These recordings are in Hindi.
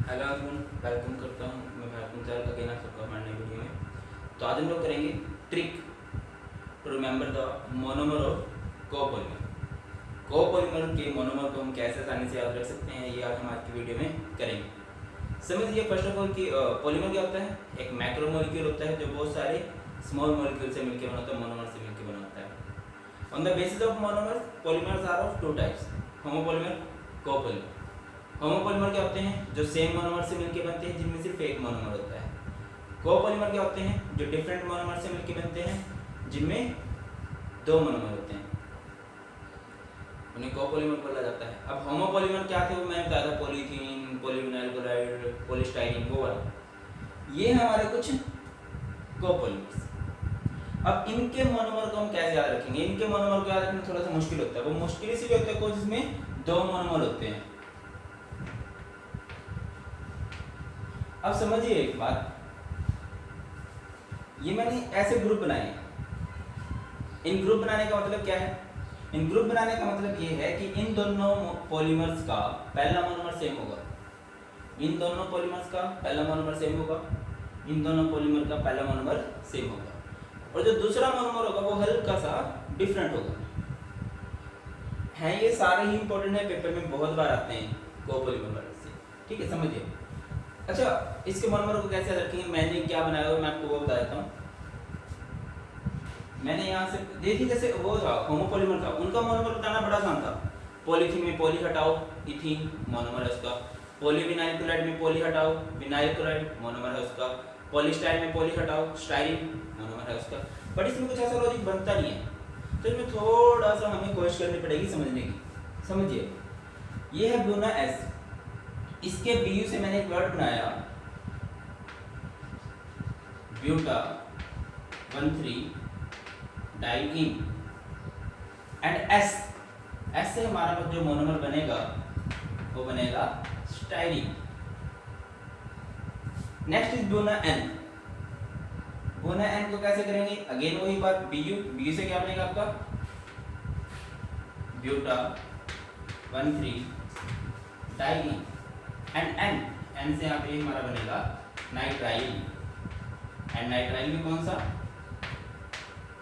हेलो एवरीवन, वेलकम करता हूँ मैं भारत सर अगेन आप सबका हमारे नए वीडियो में। तो आज हम लोग करेंगे trick to remember the monomer of copolymer. Copolymer के मोनोमर को हम कैसे आसानी से याद रख सकते हैं, ये आज हम आज की वीडियो में करेंगे। समझिए फर्स्ट ऑफ ऑल कि पॉलीमर क्या होता है। एक मैक्रोमोलिक्यूल होता है जो बहुत सारे स्मॉल मॉलिक्यूल से मिलकर बना होता है, मोनोमर से मिलकर बना होता है। On the basis of monomer, polymers are of two types, homopolymer, copolymer. Homopolymer क्या होते हैं जो सेम मोनोमर से मिलकर बनते हैं, जिनमें सिर्फ एक मोनोमर होता है। कोपॉलीमर क्या होते हैं जो डिफरेंट मोनोमर से मिलकर बनते हैं, जिनमें दो मोनोमर होते हैं, उन्हें कोपॉलीमर बोला जाता है। अब होमोपॉलीमर क्या थे वो मैंने बताया था, पॉलीथीन, पॉलीविनाइल क्लोराइड, पॉलीस्टाइरीन, वो वाला। ये है हमारे कुछ कोपॉलीमर्स। अब इनके मोनोमर को हम कैसे याद रखेंगे। इनके मोनोमर को याद रखना थोड़ा सा मुश्किल होता है। वो मुश्किल इसलिए होता है जिसमें दो मोनोमर होते हैं। अब समझिए एक बात, ये मैंने ऐसे ग्रुप बनाए हैं। इन ग्रुप बनाने का मतलब क्या है। इन ग्रुप बनाने का मतलब ये है कि इन दोनों पॉलीमर्स का पहला मोनोमर सेम होगा। इन दोनों पॉलीमर्स का पहला मोनोमर सेम होगा। इन दोनों पॉलीमर का पहला मोनोमर सेम होगा। और जो दूसरा मोनोमर होगा वो हल्का सा डिफरेंट होगा। है ये सारे ही इंपॉर्टेंट है, पेपर में बहुत बार आते हैं कोपॉलीमर से। ठीक है, समझिए। अच्छा, इसके मोनोमर को कैसे रखेंगे, मैंने क्या बनाया हुआ मैं आपको वो बता देता हूँ। मैंने यहाँ से देखिए, जैसे वो था होमोपॉलीमर था, उनका मोनोमर बताना बड़ा आसान था। पॉलीथीन में पॉली हटाओ, इथीन मोनोमर है उसका। पॉलीविनाइल क्लोराइड में पॉली हटाओ, विनाइल क्लोराइड मोनोमर है उसका। पॉलीस्टाइरीन में पॉली हटाओ, स्टाइरीन मोनोमर है उसका। बट इसमें कुछ ऐसा लॉजिक बनता नहीं है, तो इसमें थोड़ा सा हमें कोशिश करनी पड़ेगी समझने की। समझिए, ये है ब्यूना एस। इसके बीयू से मैंने एक वर्ड बनाया, buta 1,3 diene and S. S से हमारा जो मोनोमर बनेगा वो बनेगा styrene. Next is buna N. Buna N को कैसे करेंगे, अगेन वही बात, बीयू से क्या बनेगा आपका ब्यूटा 1,3 डाइईन एंड एन से यहाँ पे हमारा बनेगा नाइट्राइल। एंड नाइट्राइल में कौन सा,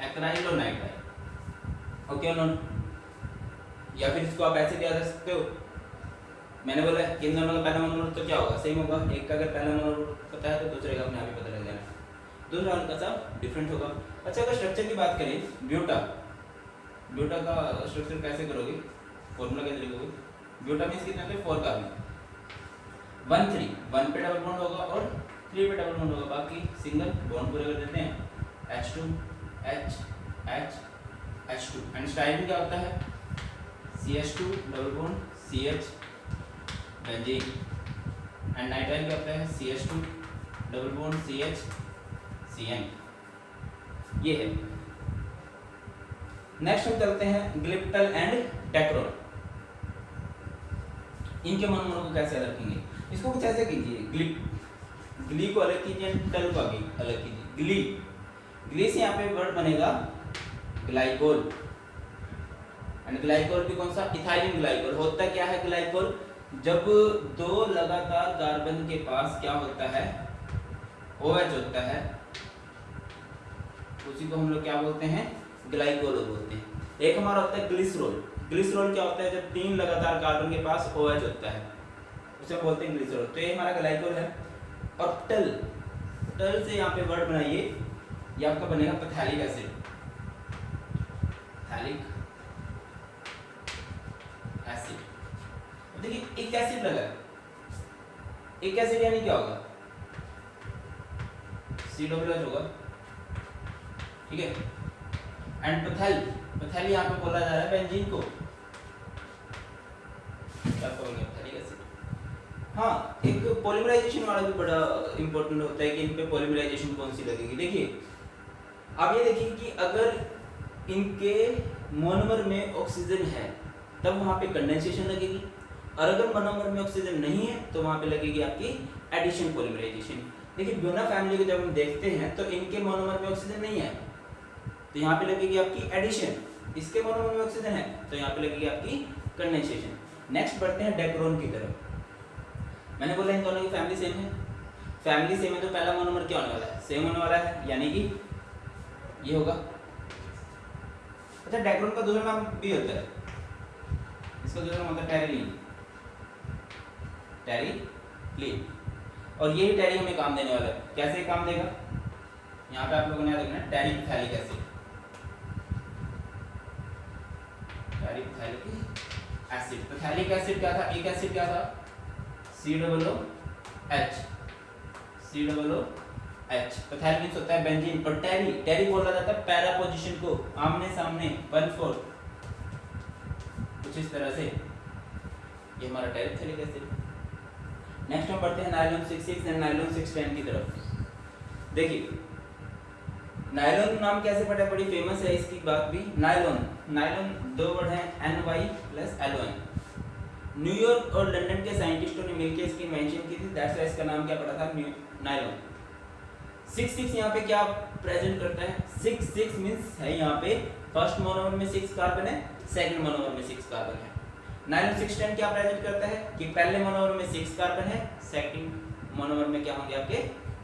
एक्राइल और नाइट्राइल। ओके और नॉट, या फिर इसको आप ऐसे भी याद रख सकते हो। मैंने बोला कि इन दोनों का पहला मोनोमर तो क्या होगा, सेम होगा। एक का अगर पहला मोनोमर पता है तो दूसरे का अपने आप ही पता लग जाना, दूसरा हल्का सा डिफरेंट होगा। अच्छा, अगर स्ट्रक्चर की बात करें, ब्यूटा का स्ट्रक्चर कैसे करोगे, फॉर्मूला कैसे लिखोगे। ब्यूटा मींस कितना है, 4 कार्बन, 1,3, 1 पे डबल बॉन्ड होगा और 3 पे डबल बॉन्ड होगा, बाकी सिंगल बॉन्ड पूरे कर देते हैं। H2 H H H2 and styrene क्या होता है, CH2 double bond CH benzene. And nitrile क्या होता है, CH2 double bond CH CN। ये है। नेक्स्ट हम चलते हैं ग्लिप्टल एंड डेक्रोल। इनके मोनोमर को कैसे रखेंगे, इसको कुछ ऐसे कीजिए, ग्ली को अलग कीजिए, टल को भी अलग कीजिए। ग्ली से यहाँ पे वर्ड बनेगा ग्लाइकोल। एंड ग्लाइकोल भी कौन सा, इथाइलिन ग्लाइकोल। होता क्या है ग्लाइकोल, जब दो लगातार कार्बन के पास क्या होता है, OH होता है, उसी को हम लोग क्या बोलते हैं, ग्लाइकोल बोलते हैं। एक हमारा होता है ग्लिसरॉल। ग्लिसरॉल क्या होता है, जब 3 लगातार कार्बन के पास OH होता है, उसे बोलते हैं ग्लिसरॉल। तो ये हमारा ग्लाइकोल है। और टल से यहाँ पे वर्ड बनाइए, ये आपका बनेगा पैथेलिक एसिड। पैथेलिक एसिड। देखिए एक एसिड लगा है, एक एसिड यानी क्या होगा, COOH होगा। ठीक है। एंड पैथेल यहाँ पे बोला जा रहा है बेंजीन को, क्या बोलेंगे, पैथेलिक एसिड। हाँ, एक पॉलीमराइजेशन वाला भी बड़ा इंपॉर्टेंट होता है कि इन पे पॉलीमराइजेशन कौन सी लगेगी। देखिए आप ये देखिए कि अगर इनके मोनोमर में ऑक्सीजन है तब वहाँ पे कंडेंसेशन लगेगी, और अगर मोनोमर में ऑक्सीजन नहीं है तो वहाँ पे लगेगी आपकी एडिशन पॉलीमराइजेशन। देखिए ब्यूना फैमिली को जब हम देखते हैं तो इनके मोनोमर में ऑक्सीजन नहीं है, तो यहाँ पे लगेगी आपकी एडिशन। इसके मोनोमर में ऑक्सीजन है तो यहाँ पे लगेगी आपकी कंडेंसेशन। नेक्स्ट बढ़ते हैं डेक्रोन की तरफ। मैंने बोला इन दोनों की फैमिली सेम है, फैमिली सेम है तो पहला मोनोमर क्या होने वाला है, सेम होने वाला है, यानी कि ये होगा। अच्छा डाइक्रोन का दूसरा नाम भी होता है, इसका दूसरा नाम होता है टेरिलीन, टेरिलीन। और यही टेरी हमें काम देने वाला है। कैसे काम देगा, यहाँ पे आप लोगों ने याद रखना टेरिपथैलिक एसिड, टेरिपथैलिक एसिड। पैथैलिक एसिड क्या था, एक एसिड क्या था, COOH, COOH। पैथैलिक मींस होता है बेंजीन। और टेरी बोला जाता है पैरा पोजीशन को, आमने सामने 1/4 कुछ इस तरह से, ये हमारा टेरिपथैलिक एसिड। नेक्स्ट हम बढ़ते हैं नायलॉन 6,6 एंड नायलॉन 6,10 की तरफ। देखिए नायलॉन नाम कैसे पड़ा, बड़ी फेमस है इसकी बात भी। नायलॉन दो वर्ड है NY + LON। न्यूयॉर्क और लंदन के साइंटिस्टों ने मिलकर इसकी इन्वेंशन की थी, दैट्स व्हाई इसका नाम क्या पड़ा था, नायलॉन। 6,6 यहाँ पे क्या प्रेजेंट करता है, 6,6 मींस है यहाँ पे फर्स्ट मोनोमर में 6 कार्बन है, सेकंड मोनोमर में 6 कार्बन है। नायलॉन 6,10 क्या प्रेजेंट करता है कि पहले मोनोमर में 6 कार्बन है, सेकंड मोनोमर में क्या होंगे आपके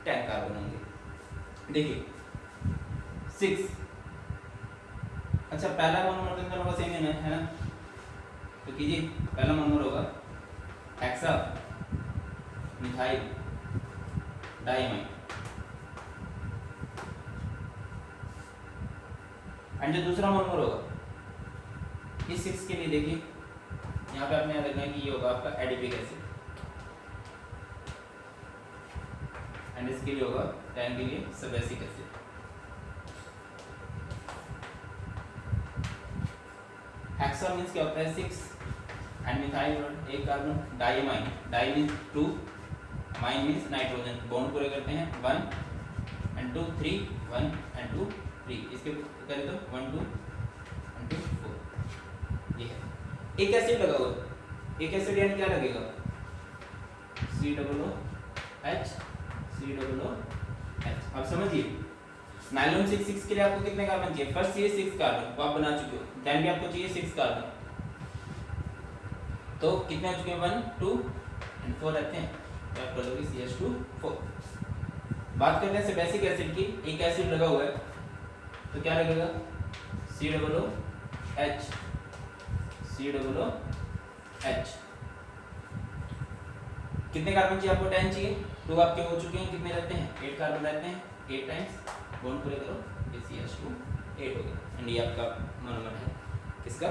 10 कार्बन होंगे। देखिए 6, अच्छा पहला मोनोमर तो इन दोनों का सेम है ना, तो कीजिए पहला मोनोमर होगा हेक्सा मिथाइल डाइमाइन, एंड जो दूसरा मोनोमर होगा इस 6 के लिए देखिए यहाँ पे आपने याद रखना है कि ये होगा आपका एडिपिक एसिड, एंड इसके लिए होगा 10 के लिए सबेसिक एसिड। हेक्सा मींस क्या होता है 6 एंड मिथाइल एक carbon, diamine, di means 2, mine means nitrogen, bond पूरे करते हैं 1 and 2 3, 1 and 2 3, इसके करें तो 1 2 and 2 4, ये है एक एसिड लगा हुआ है। एक एसिड यानी क्या लगेगा, COOH, COOH। अब समझिए नायलॉन 6,6 के लिए आपको कितने कार्बन चाहिए, फर्स्ट चाहिए 6 कार्बन, वो आप बना चुके हो, देन भी आपको चाहिए 6 कार्बन, तो कितने हो चुके हैं 1 2 and 4 रहते हैं, तो आप बोलोगे CH2 4। बात करते हैं बेसिक एसिड की, एक एसिड लगा हुआ है तो क्या लगेगा COOH, COOH। कितने कार्बन चाहिए आपको, 10 चाहिए, 2 आपके हो चुके हैं, कितने रहते हैं 8 कार्बन रहते हैं, 8 टाइम्स बॉन्ड पूरे करो, ये CH2 8 हो गया, एंड ये आपका मोनोमर है किसका,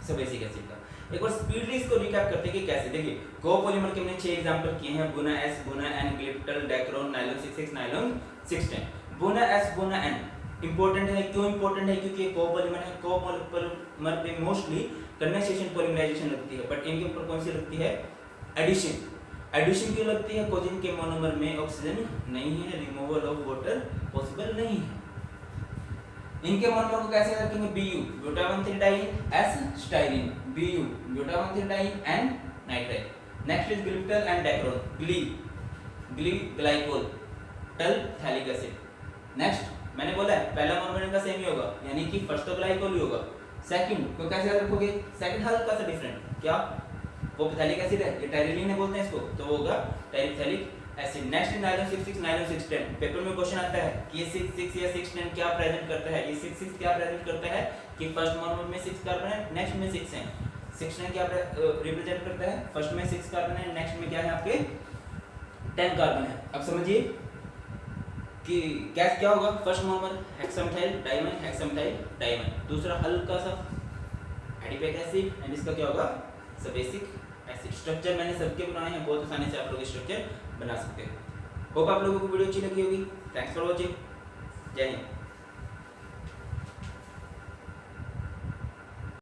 सबेसिक एसिड का। एक बार स्पीडली इसको रिकैप करते हैं कि कैसे। देखिए कोपॉलीमर के हमने 6 एग्जांपल किए हैं, बुना S, बुना N, ग्लिप्टल, डाइक्रोन, नायलॉन 6,6, नायलॉन 6,10। बुना S, बुना N इंपॉर्टेंट है, क्यों इंपॉर्टेंट है, क्योंकि ये कोपॉलीमर है, कोपॉलीमर पे मोस्टली कंडेंसेशन पॉलीमराइजेशन लगती है, बट इनके ऊपर कौन सी लगती है, एडिशन। एडिशन क्यों लगती है, कोजिन के मोनोमर में ऑक्सीजन नहीं है, रिमूवल ऑफ वाटर पॉसिबल नहीं है। इनके मोनोमर को कैसे रखेंगे, Bu butadiene, S styrene, Bu butadiene and nitrile. Next is glyptal and dacron, gly glycol, tal phthalic acid. Next मैंने बोला है पहला मोनोमर इनका सेम ही होगा, यानी कि फर्स्ट तो ग्लाइकोल ही होगा, सेकंड को कैसे याद रखोगे, सेकंड हल्का सा डिफरेंट, क्या वो पैथेलिक एसिड है, ये टायरिलीन बोलते हैं इसको, तो वो होगा terephthalic acid. Next nylon 6,6, nylon 6,10। Paper में क्वेश्चन आता है कि ये 6,6 या 6,10 क्या प्रेजेंट करता है, ये 6,6 क्या प्रेजेंट करता है कि फर्स्ट मोनोमर में 6 कार्बन है, नेक्स्ट में 6 है। 6,10 क्या रिप्रेजेंट करता है, फर्स्ट में 6 कार्बन है, नेक्स्ट में क्या है आपके 10 कार्बन है। अब समझिए कि गैस क्या होगा, फर्स्ट मोनोमर हेक्सामिथाइल डाइमन, हेक्सामिथाइल डाइमन, दूसरा हल्का सा एडिपिक एसिड, एंड इसका क्या होगा सबेसिक एसिड। स्ट्रक्चर मैंने सबके बनाए हैं, बहुत आसानी से आप लोग स्ट्रक्चर बना सकते हैं। होप आप लोगों को वीडियो अच्छी लगी होगी। थैंक्स फॉर वॉचिंग, जय हिंद।